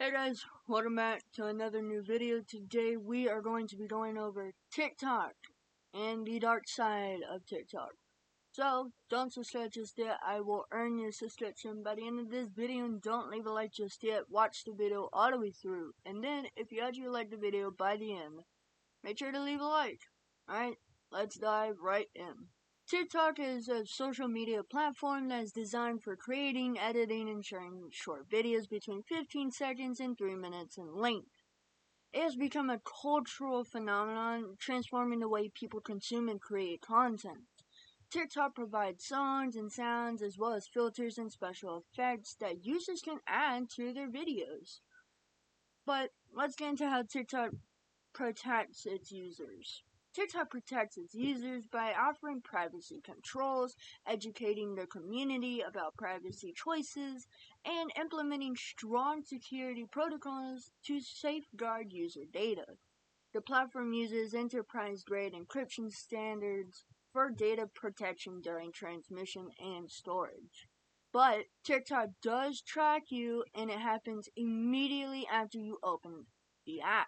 Hey guys, welcome back to another new video. Today we are going to be going over TikTok and the dark side of TikTok. So, don't subscribe just yet. I will earn your subscription by the end of this video, and don't leave a like just yet. Watch the video all the way through. And then, if you actually like the video by the end, make sure to leave a like. Alright, let's dive right in. TikTok is a social media platform that is designed for creating, editing, and sharing short videos between 15 seconds and 3 minutes in length. It has become a cultural phenomenon, transforming the way people consume and create content. TikTok provides songs and sounds as well as filters and special effects that users can add to their videos. But let's get into how TikTok protects its users. TikTok protects its users by offering privacy controls, educating the community about privacy choices, and implementing strong security protocols to safeguard user data. The platform uses enterprise-grade encryption standards for data protection during transmission and storage. But TikTok does track you, and it happens immediately after you open the app,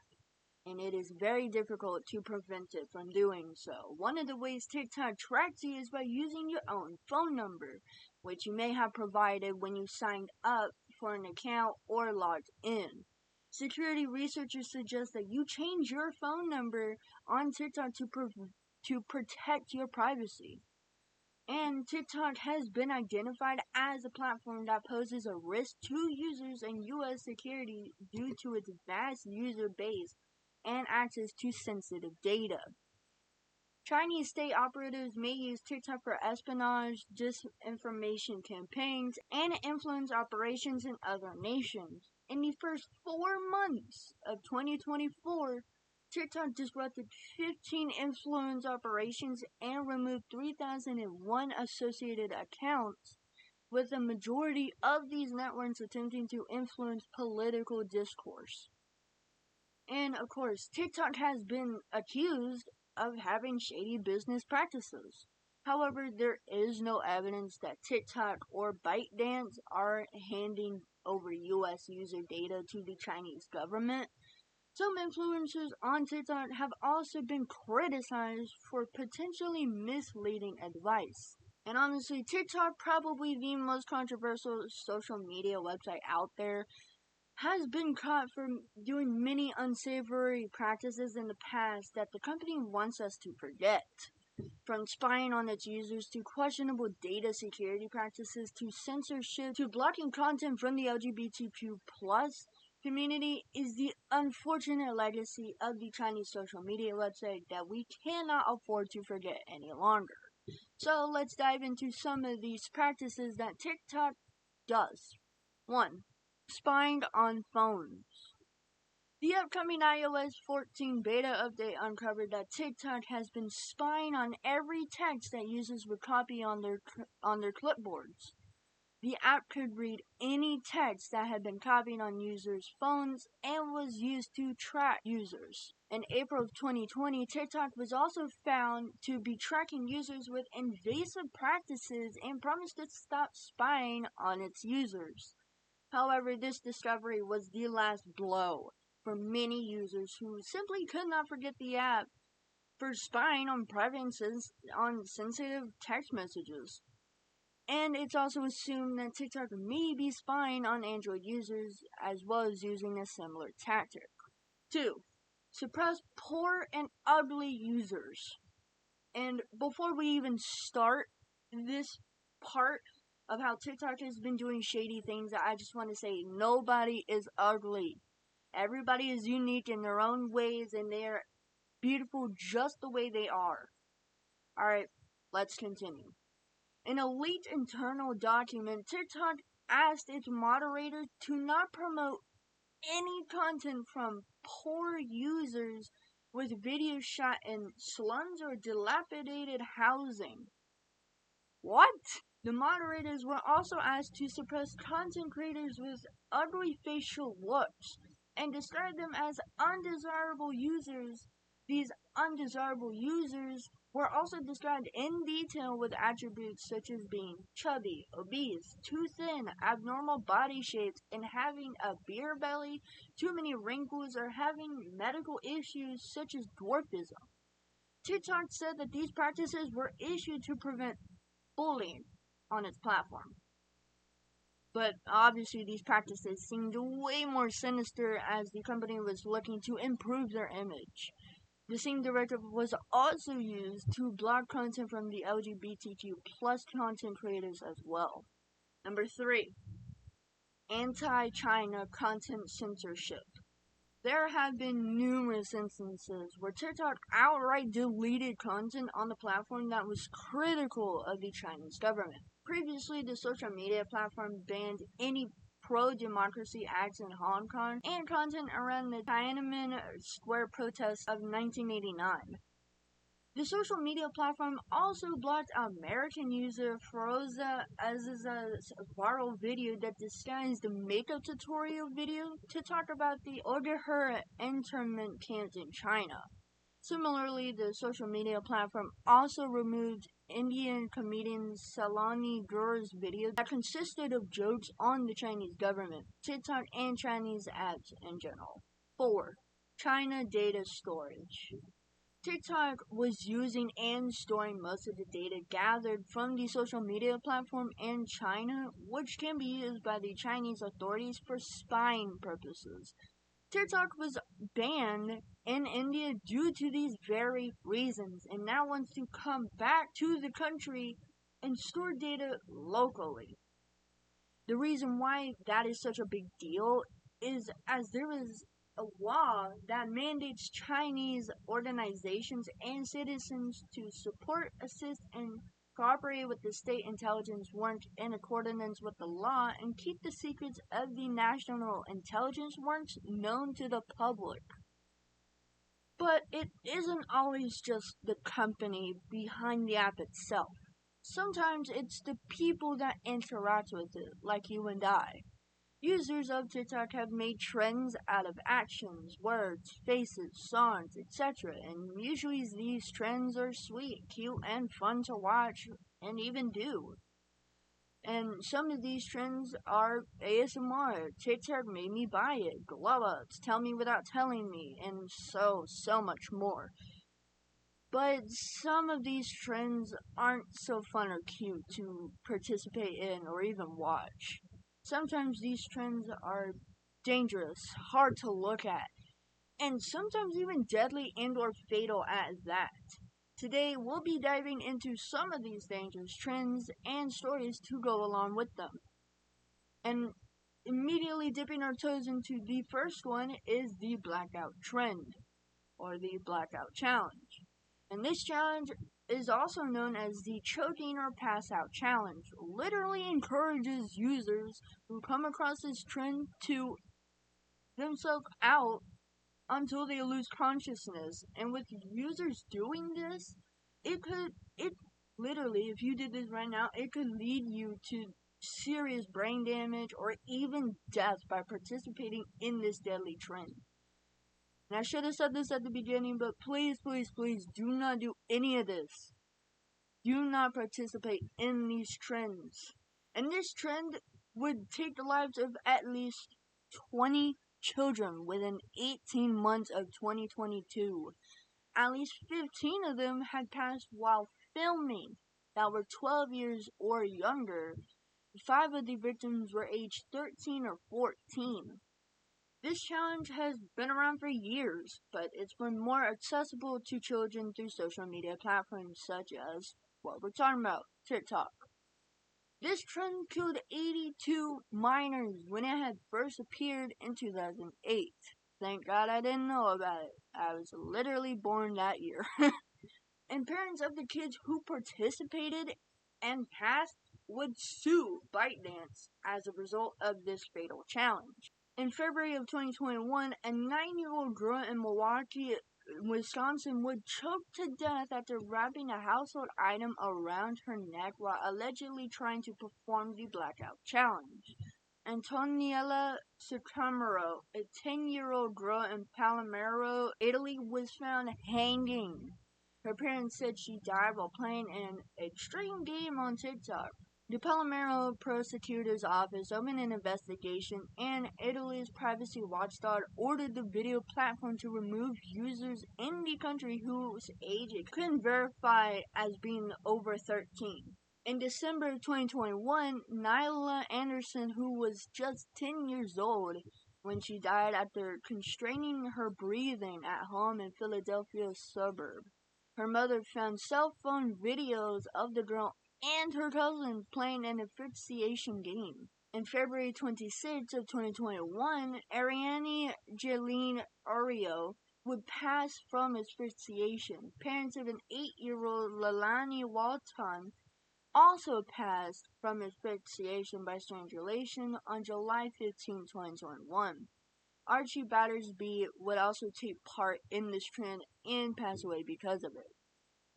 and it is very difficult to prevent it from doing so. One of the ways TikTok tracks you is by using your own phone number, which you may have provided when you signed up for an account or logged in. Security researchers suggest that you change your phone number on TikTok to protect your privacy. And TikTok has been identified as a platform that poses a risk to users and U.S. security due to its vast user base and access to sensitive data. Chinese state operatives may use TikTok for espionage, disinformation campaigns, and influence operations in other nations. In the first 4 months of 2024, TikTok disrupted 15 influence operations and removed 3,001 associated accounts, with the majority of these networks attempting to influence political discourse. And of course, TikTok has been accused of having shady business practices. However, there is no evidence that TikTok or ByteDance are handing over US user data to the Chinese government. Some influencers on TikTok have also been criticized for potentially misleading advice. And honestly, TikTok, probably the most controversial social media website out there, has been caught for doing many unsavory practices in the past that the company wants us to forget. From spying on its users to questionable data security practices to censorship to blocking content from the LGBTQ plus community is the unfortunate legacy of the Chinese social media website that we cannot afford to forget any longer. So let's dive into some of these practices that TikTok does. 1. Spying on phones. The upcoming iOS 14 beta update uncovered that TikTok has been spying on every text that users would copy on their clipboards. The app could read any text that had been copied on users' phones and was used to track users. In April of 2020, TikTok was also found to be tracking users with invasive practices and promised to stop spying on its users. However, this discovery was the last blow for many users who simply could not forget the app for spying on on sensitive text messages. And it's also assumed that TikTok may be spying on Android users as well as using a similar tactic. 2. Suppress poor and ugly users. And before we even start this part of how TikTok has been doing shady things, I just want to say nobody is ugly. Everybody is unique in their own ways, and they are beautiful just the way they are. Alright, let's continue. In a leaked internal document, TikTok asked its moderators to not promote any content from poor users with videos shot in slums or dilapidated housing. What? The moderators were also asked to suppress content creators with ugly facial looks and describe them as undesirable users. These undesirable users were also described in detail with attributes such as being chubby, obese, too thin, abnormal body shapes, and having a beer belly, too many wrinkles, or having medical issues such as dwarfism. TikTok said that these practices were issued to prevent bullying on its platform. But obviously, these practices seemed way more sinister as the company was looking to improve their image. The same directive was also used to block content from the LGBTQ plus content creators as well. Number 3. Anti-China content censorship. There have been numerous instances where TikTok outright deleted content on the platform that was critical of the Chinese government. Previously, the social media platform banned any pro-democracy acts in Hong Kong and content around the Tiananmen Square protests of 1989. The social media platform also blocked American user Feroza Aziz's viral video that disguised a makeup tutorial video to talk about the Uyghur internment camps in China. Similarly, the social media platform also removed Indian comedian Salani Gur's video that consisted of jokes on the Chinese government, TikTok, and Chinese apps in general. 4. China data storage. TikTok was using and storing most of the data gathered from the social media platform in China, which can be used by the Chinese authorities for spying purposes. TikTok was banned in India due to these very reasons and now wants to come back to the country and store data locally. The reason why that is such a big deal is as there is a law that mandates Chinese organizations and citizens to support, assist, and cooperate with the state intelligence work in accordance with the law and keep the secrets of the national intelligence works known to the public. But it isn't always just the company behind the app itself. Sometimes it's the people that interact with it, like you and I. Users of TikTok have made trends out of actions, words, faces, songs, etc. And usually these trends are sweet, cute, and fun to watch and even do. And some of these trends are ASMR, TikTok made me buy it, glow ups, tell me without telling me, and so much more. But some of these trends aren't so fun or cute to participate in or even watch. Sometimes these trends are dangerous, hard to look at, and sometimes even deadly and or fatal at that. Today, we'll be diving into some of these dangerous trends and stories to go along with them. And immediately dipping our toes into the first one is the blackout trend, or the blackout challenge. And this challenge is also known as the choking or pass out challenge. Literally encourages users who come across this trend to themselves out until they lose consciousness. And with users doing this, it literally, if you did this right now, it could lead you to serious brain damage or even death by participating in this deadly trend. And I should have said this at the beginning, but please do not do any of this. Do not participate in these trends. And this trend would take the lives of at least 20 children within 18 months of 2022. At least 15 of them had passed while filming that were 12 years or younger. 5 of the victims were aged 13 or 14. This challenge has been around for years, but it's been more accessible to children through social media platforms such as what we're talking about, TikTok. This trend killed 82 minors when it had first appeared in 2008. Thank God I didn't know about it. I was literally born that year. And parents of the kids who participated and passed would sue ByteDance as a result of this fatal challenge. In February of 2021, a 9-year-old girl in Milwaukee, Wisconsin would choke to death after wrapping a household item around her neck while allegedly trying to perform the blackout challenge. Antoniella Sicamero, a 10-year-old girl in Palermo, Italy, was found hanging Her parents said she died while playing an extreme game on TikTok. The Palermo prosecutor's office opened an investigation, and Italy's privacy watchdog ordered the video platform to remove users in the country whose age it couldn't verify as being over 13. In December of 2021, Nyla Anderson, who was just 10 years old when she died after constraining her breathing at home in Philadelphia's suburb. Her mother found cell phone videos of the girl and her cousin playing an asphyxiation game. In February 26 of 2021, Ariane Jeline Ario would pass from asphyxiation. Parents of an 8-year-old Leilani Walton also passed from asphyxiation by strangulation on July 15, 2021. Archie Battersby would also take part in this trend and pass away because of it.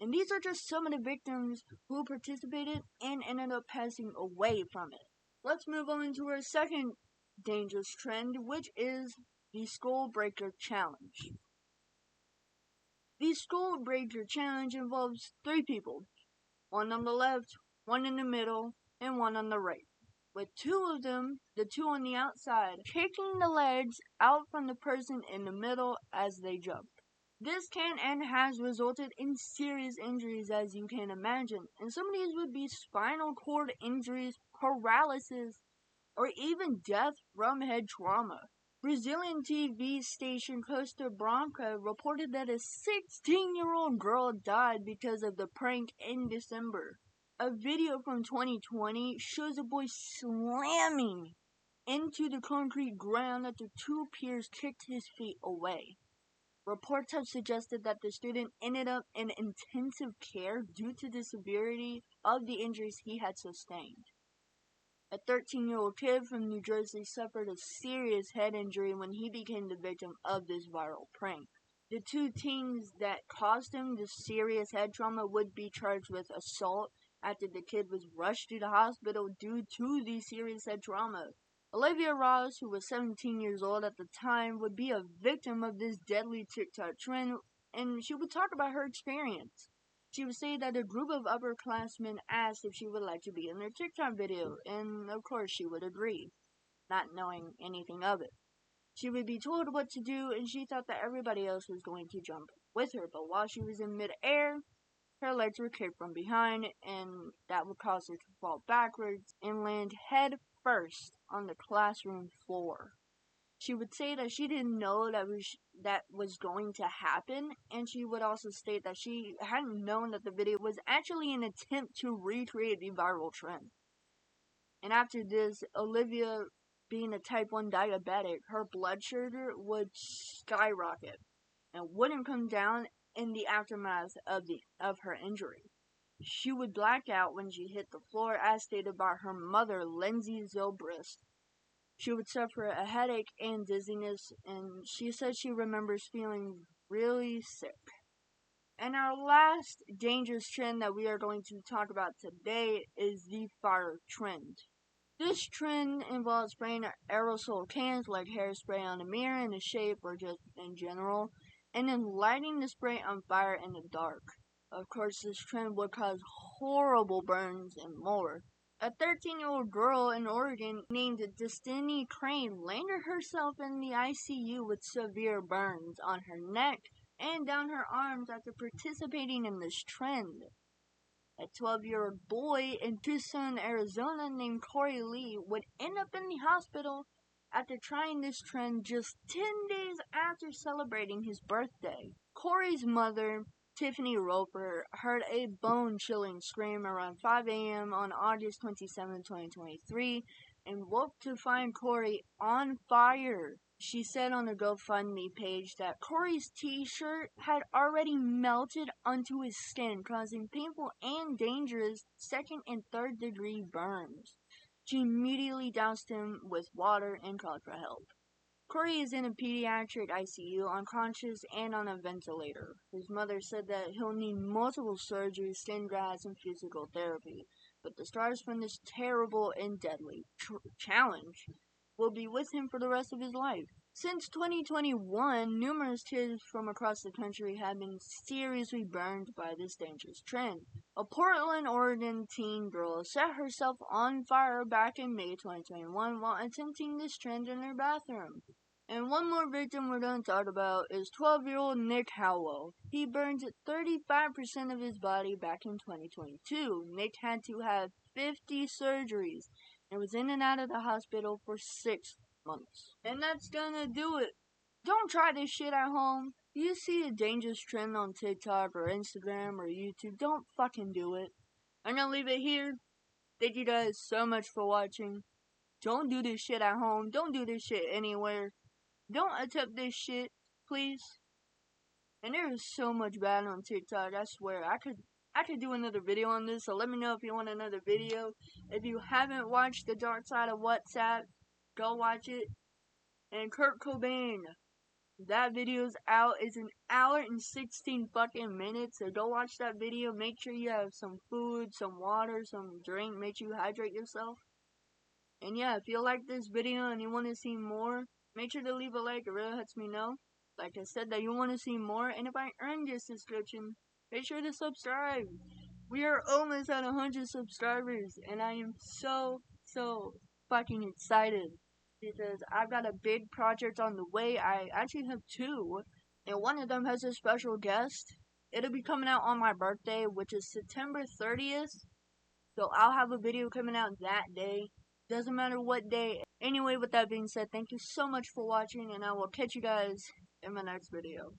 And these are just some of the victims who participated and ended up passing away from it. Let's move on to our second dangerous trend, which is the Skull Breaker Challenge. The Skull Breaker Challenge involves 3 people, one on the left, one in the middle, and one on the right, with 2 of them, the 2 on the outside, kicking the legs out from the person in the middle as they jump. This can and has resulted in serious injuries, as you can imagine, and some of these would be spinal cord injuries, paralysis, or even death from head trauma. Brazilian TV station Costa Branca reported that a 16-year-old girl died because of the prank in December. A video from 2020 shows a boy slamming into the concrete ground after 2 peers kicked his feet away. Reports have suggested that the student ended up in intensive care due to the severity of the injuries he had sustained. A 13-year-old kid from New Jersey suffered a serious head injury when he became the victim of this viral prank. The 2 teens that caused him the serious head trauma would be charged with assault after the kid was rushed to the hospital due to the serious head trauma. Olivia Ross, who was 17 years old at the time, would be a victim of this deadly TikTok trend, and she would talk about her experience. She would say that a group of upperclassmen asked if she would like to be in their TikTok video, and of course she would agree, not knowing anything of it. She would be told what to do, and she thought that everybody else was going to jump with her, but while she was in mid-air, her legs were kicked from behind, and that would cause her to fall backwards and land head first on the classroom floor. She would say that she didn't know that was going to happen, and she would also state that she hadn't known that the video was actually an attempt to recreate the viral trend. And after this, Olivia, being a type 1 diabetic, her blood sugar would skyrocket and wouldn't come down in the aftermath of her injury. She would black out when she hit the floor, as stated by her mother, Lindsay Zilbrist. She would suffer a headache and dizziness, and she said she remembers feeling really sick. And our last dangerous trend that we are going to talk about today is the fire trend. This trend involves spraying aerosol cans like hairspray on a mirror in a shape or just in general, and then lighting the spray on fire in the dark. Of course, this trend would cause horrible burns and more. A 13-year-old girl in Oregon named Destiny Crane landed herself in the ICU with severe burns on her neck and down her arms after participating in this trend. A 12-year-old boy in Tucson, Arizona named Corey Lee would end up in the hospital after trying this trend just 10 days after celebrating his birthday. Corey's mother, Tiffany Roper, heard a bone-chilling scream around 5 a.m. on August 27, 2023, and woke to find Corey on fire. She said on the GoFundMe page that Corey's t-shirt had already melted onto his skin, causing painful and dangerous 2nd and 3rd degree burns. She immediately doused him with water and called for help. Corey is in a pediatric ICU, unconscious and on a ventilator. His mother said that he'll need multiple surgeries, skin grafts, and physical therapy. But the scars from this terrible and deadly challenge will be with him for the rest of his life. Since 2021, numerous kids from across the country have been seriously burned by this dangerous trend. A Portland, Oregon teen girl set herself on fire back in May 2021 while attempting this trend in her bathroom. And one more victim we're going to talk about is 12-year-old Nick Howell. He burned 35% of his body back in 2022. Nick had to have 50 surgeries and was in and out of the hospital for 6 months. And that's gonna do it. Don't try this shit at home. If you see a dangerous trend on TikTok or Instagram or YouTube, don't fucking do it. I'm gonna leave it here. Thank you guys so much for watching. Don't do this shit at home. Don't do this shit anywhere. Don't attempt this shit, please. And there is so much bad on TikTok, I swear. I could do another video on this, so let me know if you want another video. If you haven't watched The Dark Side of WhatsApp, go watch it. And Kurt Cobain, that video's out. It's an hour and 16 fucking minutes, so go watch that video. Make sure you have some food, some water, some drink. Make sure you hydrate yourself. And yeah, if you like this video and you want to see more, make sure to leave a like. It really helps me know. Like I said, that you want to see more. And if I earned your subscription, make sure to subscribe. We are almost at 100 subscribers. And I am so fucking excited. Because I've got a big project on the way. I actually have two. And one of them has a special guest. It'll be coming out on my birthday, which is September 30th. So I'll have a video coming out that day. Doesn't matter what day. Anyway, with that being said, thank you so much for watching, and I will catch you guys in my next video.